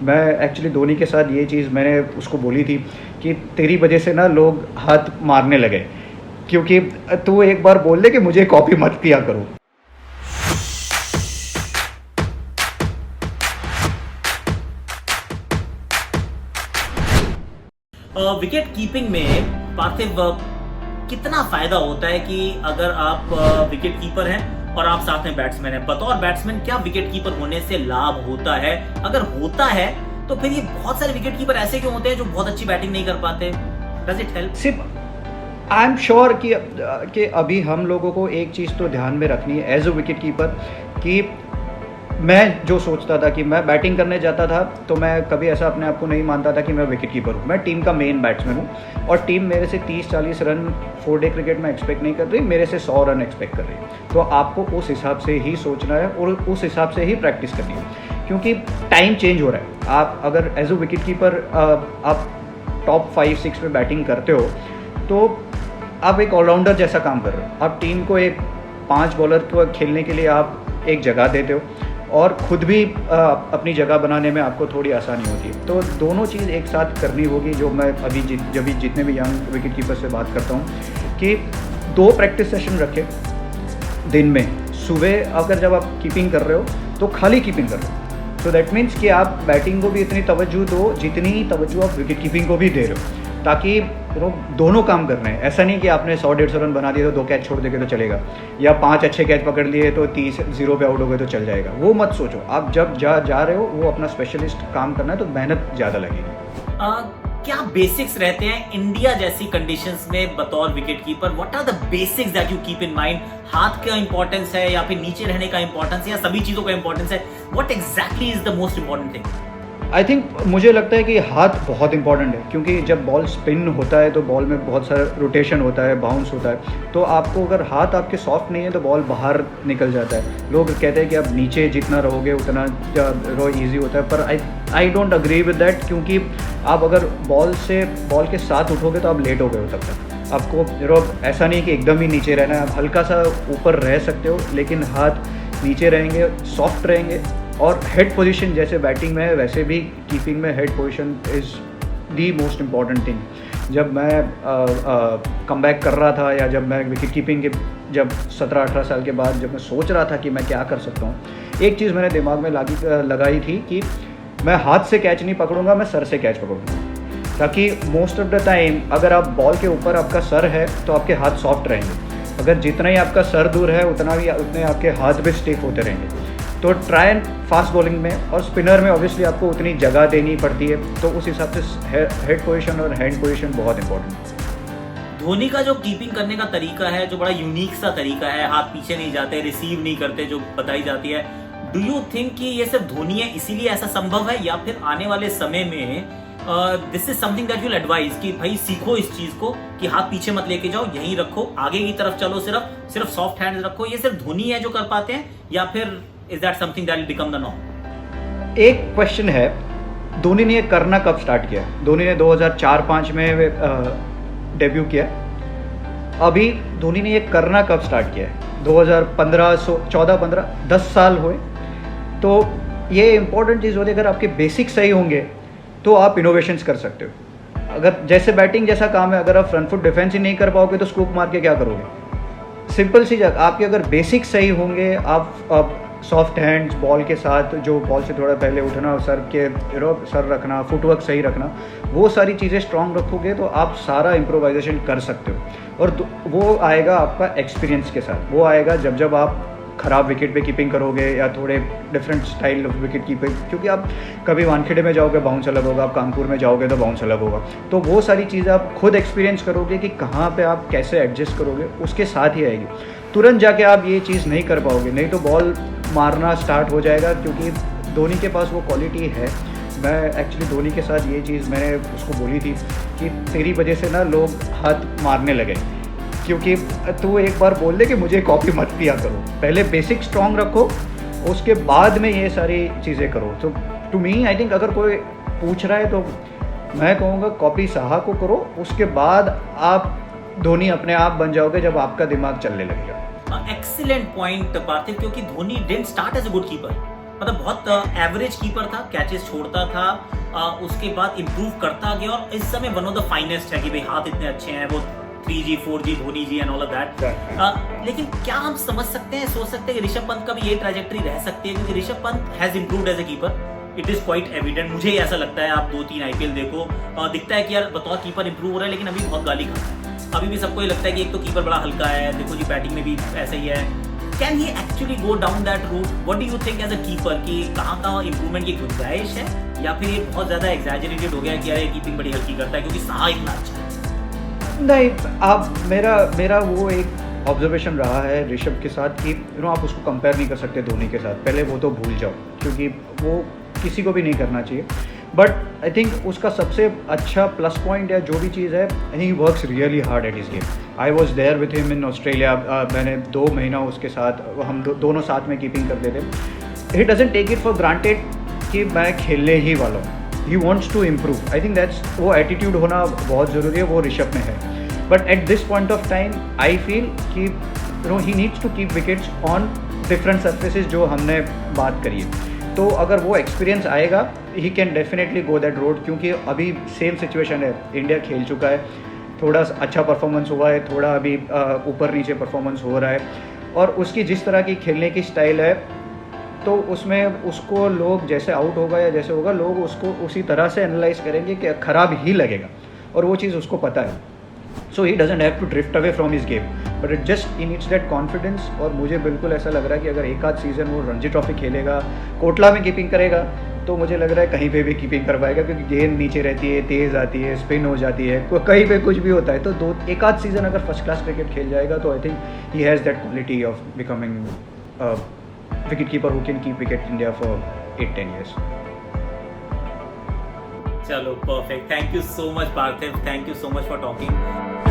मैं एक्चुअली धोनी के साथ ये चीज़ मैंने उसको बोली थी कि तेरी वजह से ना लोग हाथ मारने लगे, क्योंकि तू एक बार बोल दे कि मुझे कॉपी मत किया करो। विकेट कीपिंग में पार्थिव कितना फायदा होता है कि अगर आप विकेट कीपर हैं और आप साथ में बैट्समैन हैं, बतौर बैट्समैन क्या विकेट कीपर होने से लाभ होता है? अगर होता है तो फिर ये बहुत सारे विकेट कीपर ऐसे क्यों होते हैं जो बहुत अच्छी बैटिंग नहीं कर पाते? Does it help? सिर्फ आई एम श्योर कि अभी हम लोगों को एक चीज़ तो ध्यान में रखनी है एज अ विकेट कीपर, कि मैं जो सोचता था कि मैं बैटिंग करने जाता था तो मैं कभी ऐसा अपने आप को नहीं मानता था कि मैं विकेट कीपर हूँ। मैं टीम का मेन बैट्समैन हूँ और टीम मेरे से 30-40 रन 4 डे क्रिकेट में एक्सपेक्ट नहीं कर रही, मेरे से 100 रन एक्सपेक्ट कर रही है। तो आपको उस हिसाब से ही सोचना है और उस हिसाब से ही प्रैक्टिस करनी है, क्योंकि टाइम चेंज हो रहा है। आप अगर एज अ विकेट कीपर आप टॉप 5-6 में बैटिंग करते हो तो आप एक ऑलराउंडर जैसा काम कर रहे हो। आप टीम को एक 5 बॉलर को खेलने के लिए आप एक जगह देते हो और खुद भी अपनी जगह बनाने में आपको थोड़ी आसानी होती है। तो दोनों चीज़ एक साथ करनी होगी, जो मैं अभी जितने भी यंग विकेट कीपर से बात करता हूँ कि 2 प्रैक्टिस सेशन रखें दिन में। सुबह अगर जब आप कीपिंग कर रहे हो तो खाली कीपिंग कर रहे हो, तो दैट मीन्स कि आप बैटिंग को भी इतनी तवज्जो दो जितनी तवज्जो आप विकेट कीपिंग को भी दे रहे हो, ताकि दोनों काम कर रहे हैं। ऐसा नहीं कि आपने 100-150 रन बना दिए तो 2 कैच छोड़ देंगे तो चलेगा, या 5 अच्छे कैच पकड़ लिए तो 30-0 पे आउट हो गए तो चल जाएगा। वो मत सोचो। आप जब जा रहे हो वो अपना स्पेशलिस्ट काम करना है तो मेहनत ज़्यादा लगेगी। क्या बेसिक्स रहते हैं इंडिया जैसी कंडीशंस में बतौर wicket keeper? What are the basics that you keep in mind? हाथ का इंपॉर्टेंस है या फिर नीचे रहने का इंपॉर्टेंस है या सभी चीजों का इंपॉर्टेंस है? What exactly is the most important thing? I think मुझे लगता है कि हाथ बहुत इंपॉर्टेंट है, क्योंकि जब बॉल स्पिन होता है तो बॉल में बहुत सारा रोटेशन होता है, बाउंस होता है। तो आपको अगर हाथ आपके सॉफ्ट नहीं है तो बॉल बाहर निकल जाता है। लोग कहते हैं कि आप नीचे जितना रहोगे उतना ईजी होता है, पर I don't agree with that, क्योंकि आप अगर बॉल के साथ उठोगे तो आप लेट हो गए हो तब तक। आपको ऐसा नहीं कि एकदम ही नीचे रहना है, आप हल्का सा ऊपर रह सकते हो, लेकिन हाथ नीचे रहेंगे, सॉफ्ट रहेंगे। और हेड पोजीशन जैसे बैटिंग में है वैसे भी कीपिंग में head position is the most important thing. जब मैं कमबैक कर रहा था या जब मैं विकेट कीपिंग के जब 17-18 साल के बाद जब मैं सोच रहा था कि मैं क्या कर सकता हूँ, एक चीज़ मैंने दिमाग में लगाई थी कि मैं हाथ से कैच नहीं पकड़ूंगा, मैं सर से कैच पकड़ूंगा, ताकि मोस्ट ऑफ द टाइम अगर आप बॉल के ऊपर आपका सर है तो आपके हाथ सॉफ्ट रहेंगे। अगर जितना ही आपका सर दूर है उतने आपके हाथ भी स्टिफ होते रहेंगे। तो ट्राई एंड फास्ट बॉलिंग में और स्पिनर में ऑब्वियसली आपको उतनी जगह देनी पड़ती है, तो उस हिसाब से हेड पोजीशन और हैंड पोजीशन बहुत इंपॉर्टेंट है। धोनी का जो कीपिंग करने का तरीका है, जो बड़ा यूनिक सा तरीका है, हाथ पीछे नहीं जाते, रिसीव नहीं करते, जो बताई जाती है, डू यू थिंक कि ये सिर्फ धोनी है इसीलिए ऐसा संभव है, या फिर आने वाले समय में this is something that you will advise कि भाई सीखो इस चीज को कि हाथ पीछे मत लेके जाओ, यहीं रखो, आगे की तरफ चलो, सिर्फ सॉफ्ट हैंड्स रखो? ये सिर्फ धोनी है जो कर पाते हैं, या फिर is that something that will become the norm? एक क्वेश्चन है, धोनी ने ये करना कब स्टार्ट किया? धोनी ने 2004-05 में डेब्यू किया। अभी धोनी ने ये करना कब स्टार्ट किया है? 2015, 14-15, 10 साल हुए। तो ये इंपॉर्टेंट चीज़ होती है, अगर आपके बेसिक सही होंगे तो आप इनोवेशंस कर सकते हो। अगर जैसे बैटिंग जैसा काम है, अगर आप फ्रंट फुट डिफेंस ही नहीं कर पाओगे तो स्कूप मार के क्या करोगे? सिंपल सी जगह, आपके अगर बेसिक सही होंगे, आप सॉफ्ट हैंड्स बॉल के साथ, जो बॉल से थोड़ा पहले उठना, सर रखना, फुटवर्क सही रखना, वो सारी चीज़ें स्ट्रांग रखोगे तो आप सारा इम्प्रोवाइजेशन कर सकते हो। और वो आएगा आपका एक्सपीरियंस के साथ, वो आएगा जब आप ख़राब विकेट पे कीपिंग करोगे या थोड़े different style of wicket keeping, क्योंकि आप कभी वानखेड़े में जाओगे बाउंस अलग होगा, आप कानपुर में जाओगे तो बाउंस अलग होगा। तो वो सारी चीज़ें आप खुद एक्सपीरियंस करोगे कि कहाँ पे आप कैसे एडजस्ट करोगे, उसके साथ ही आएगी। तुरंत जाके आप ये चीज़ नहीं कर पाओगे, नहीं तो बॉल मारना स्टार्ट हो जाएगा, क्योंकि धोनी के पास वो क्वालिटी है। मैं एक्चुअली धोनी के साथ ये चीज़ मैंने उसको बोली थी कि तेरी वजह से ना लोग हाथ मारने लगे, क्योंकि तू एक बार बोल दे कि मुझे कॉपी मत किया करो। पहले बेसिक स्ट्रॉन्ग रखो, उसके बाद में ये सारी चीज़ें करो। तो टू मी आई थिंक अगर कोई पूछ रहा है तो मैं कहूँगा कॉपी साहा को करो, उसके बाद आप धोनी अपने आप बन जाओगे जब आपका दिमाग चलने लगेगा। एक्सीलेंट पॉइंट पार्थिव, क्योंकि Dhoni didn't start as a good keeper, मतलब बहुत एवरेज कीपर था, कैचेस छोड़ता था, उसके बाद इंप्रूव करता गया और इस समय वन ऑफ द फाइनेस्ट है कि भाई हाथ इतने अच्छे हैं, वो 3G 4G Dhoni ji and all of that. लेकिन क्या हम समझ सकते हैं, सोच सकते हैं कि ऋषभ पंत का भी ये ट्रैजेक्टरी रह सकती है, क्योंकि Rishabh Pant has improved as a keeper, it is quite evident. मुझे ऐसा लगता है, आप 2-3 IPL देखो, दिखता है कि यार बतौर कीपर इंप्रूव हो रहा है, लेकिन अभी बहुत गाली खाता है। अभी भी सबको ये लगता है कि एक तो कीपर बड़ा हल्का है, देखो जी बैटिंग में भी ऐसे ही है। Can he actually go down that route? What do you think as a keeper कि कहाँ इंप्रूवमेंट की गुंजाइश है, या फिर ये बहुत ज्यादा एग्जैजरेटेड हो गया कि यार कीपिंग बड़ी हल्की करता है क्योंकि साहा इतना अच्छा है? नहीं, आप मेरा वो एक ऑब्जर्वेशन रहा है ऋषभ के साथ कि आप उसको कंपेयर नहीं कर सकते धोनी के साथ, पहले वो तो भूल जाओ, क्योंकि वो किसी को भी नहीं करना चाहिए। बट आई थिंक उसका सबसे अच्छा प्लस पॉइंट या जो भी चीज़ है, I think works really hard at his game. I was there with him in Australia, मैंने 2 महीना उसके साथ, हम दोनों साथ में कीपिंग करते थे। He doesn't take it for granted कि मैं खेलने ही वाला हूँ, he wants to improve. I think that's, वो एटीट्यूड होना बहुत ज़रूरी है, वो ऋषभ में है। But at this point of time I feel कि he needs to keep wickets on different surfaces, जो हमने बात करी है। तो अगर वो एक्सपीरियंस आएगा, he can definitely go that road, क्योंकि अभी सेम सिचुएशन है, इंडिया खेल चुका है, थोड़ा अच्छा परफॉर्मेंस हुआ है, थोड़ा अभी ऊपर नीचे परफॉर्मेंस हो रहा है, और उसकी जिस तरह की खेलने की स्टाइल है, तो उसमें उसको लोग जैसे आउट होगा या जैसे होगा, लोग उसको उसी तरह से एनालाइज करेंगे कि ख़राब ही लगेगा, और वो चीज़ उसको पता है। So he doesn't have to drift away from his game, but it just he needs that confidence. और मुझे बिल्कुल ऐसा लग रहा है कि अगर एक आध सीज़न वो रणजी ट्रॉफी खेलेगा, कोटला में कीपिंग करेगा, तो मुझे लग रहा है कहीं पे भी कीपिंग कर पाएगा, क्योंकि गेंद नीचे रहती है, तेज़ आती है, स्पिन हो जाती है, कहीं पे कुछ भी होता है। तो एक आध सीज़न अगर फर्स्ट क्लास क्रिकेट खेल जाएगा, तो I think he has that quality of becoming wicket keeper who can keep wicket India for 8-10 years. चलो perfect, thank you so much Parthiv, thank you so much for talking.